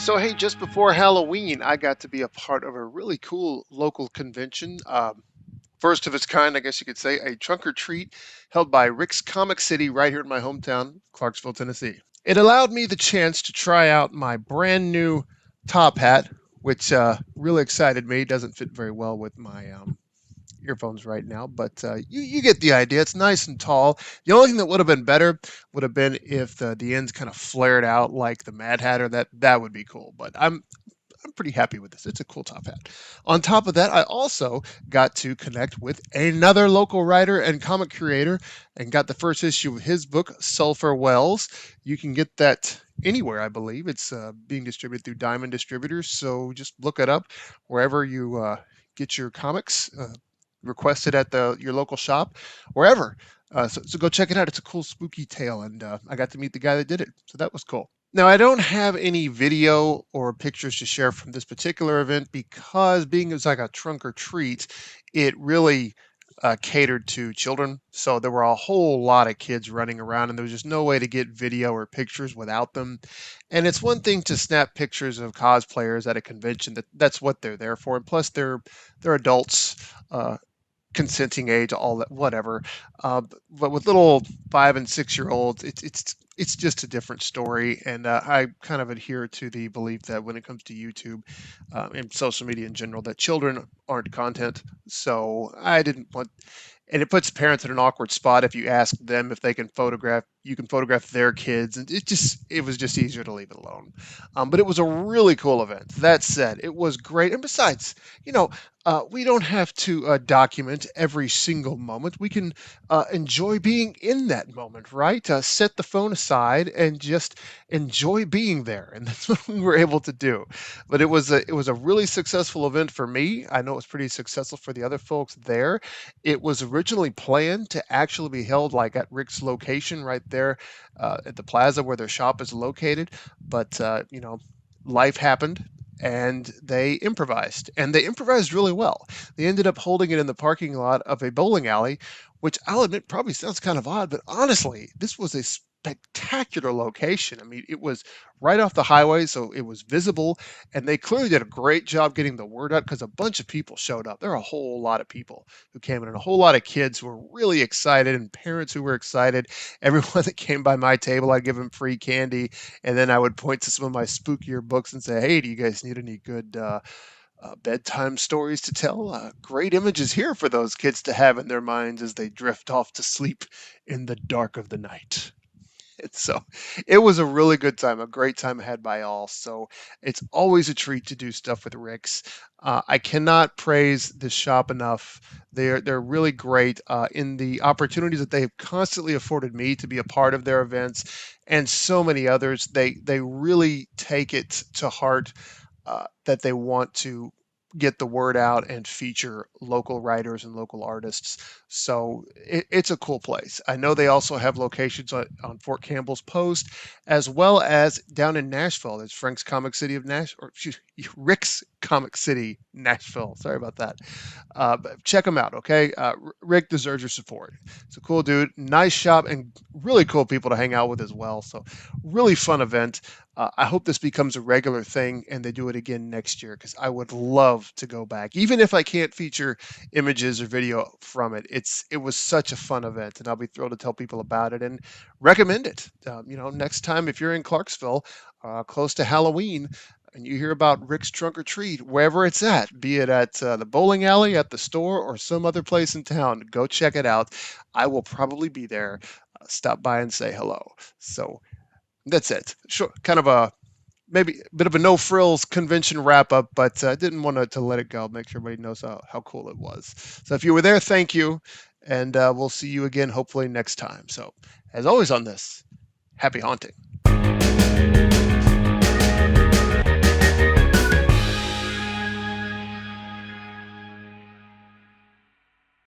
So, hey, just before Halloween, I got to be a part of a really cool local convention. First of its kind, I guess you could say, a trunk or treat held by Rick's Comic City right here in my hometown, Clarksville, Tennessee. It allowed me the chance to try out my brand new top hat, which really excited me. Doesn't fit very well with my earphones right now, but you get the idea. It's nice and tall. The only thing that would have been better would have been if the ends kind of flared out like the Mad Hatter. That would be cool. But I'm pretty happy with this. It's a cool top hat. On top of that, I also got to connect with another local writer and comic creator and got the first issue of his book, Sulphur Wells. You can get that anywhere, I believe. It's being distributed through Diamond Distributors, so just look it up wherever you get your comics. Request it at your local shop, wherever. So go check it out. It's a cool spooky tale, and I got to meet the guy that did it, so that was cool. Now, I don't have any video or pictures to share from this particular event because being it was like a trunk or treat, it really catered to children. So there were a whole lot of kids running around, and there was just no way to get video or pictures without them. And it's one thing to snap pictures of cosplayers at a convention. That's what they're there for. And plus, they're adults. Consenting age, all that, whatever. But with little 5 and 6 year olds, it's just a different story. And I kind of adhere to the belief that when it comes to YouTube and social media in general, that children aren't content. So I didn't want, and it puts parents in an awkward spot if you ask them if they can photograph. You can photograph their kids, and it was just easier to leave it alone. But it was a really cool event. That said, it was great. And besides, you know, we don't have to document every single moment. We can enjoy being in that moment, right? Set the phone aside and just enjoy being there, and that's what we were able to do. But it was a really successful event for me. I know it was pretty successful for the other folks there. It was originally planned to actually be held like at Rick's location right there at the plaza where their shop is located, but life happened and they improvised, and they improvised really well. They ended up holding it in the parking lot of a bowling alley, which I'll admit probably sounds kind of odd, but honestly, this was a spectacular location. I mean, it was right off the highway, so it was visible, and they clearly did a great job getting the word out because a bunch of people showed up. There are a whole lot of people who came in, and a whole lot of kids who were really excited, and parents who were excited. Everyone that came by my table, I'd give them free candy, and then I would point to some of my spookier books and say, "Hey, do you guys need any good bedtime stories to tell? Great images here for those kids to have in their minds as they drift off to sleep in the dark of the night." So it was a really good time, a great time had by all. So it's always a treat to do stuff with Rick's. I cannot praise this shop enough. They're really great in the opportunities that they've constantly afforded me to be a part of their events, and so many others. They really take it to heart that they want to get the word out and feature local writers and local artists. So it's a cool place. I know they also have locations on Fort Campbell's Post, as well as down in Nashville. There's Frank's Comic City of Nashville, or excuse me, Rick's Comic City, Nashville. Sorry about that. But check them out, okay? Rick deserves your support. It's a cool dude, nice shop, and really cool people to hang out with as well. So really fun event. I hope this becomes a regular thing and they do it again next year because I would love to go back, even if I can't feature images or video from it. It was such a fun event, and I'll be thrilled to tell people about it and recommend it. Next time if you're in Clarksville, close to Halloween, and you hear about Rick's Trunk or Treat, wherever it's at, be it at the bowling alley, at the store, or some other place in town, go check it out. I will probably be there. Stop by and say hello. So that's it. Sure, kind of a maybe a bit of a no frills convention wrap up, but I didn't want to let it go. Make sure everybody knows how cool it was. So if you were there, thank you, and we'll see you again hopefully next time. So as always on this, happy haunting.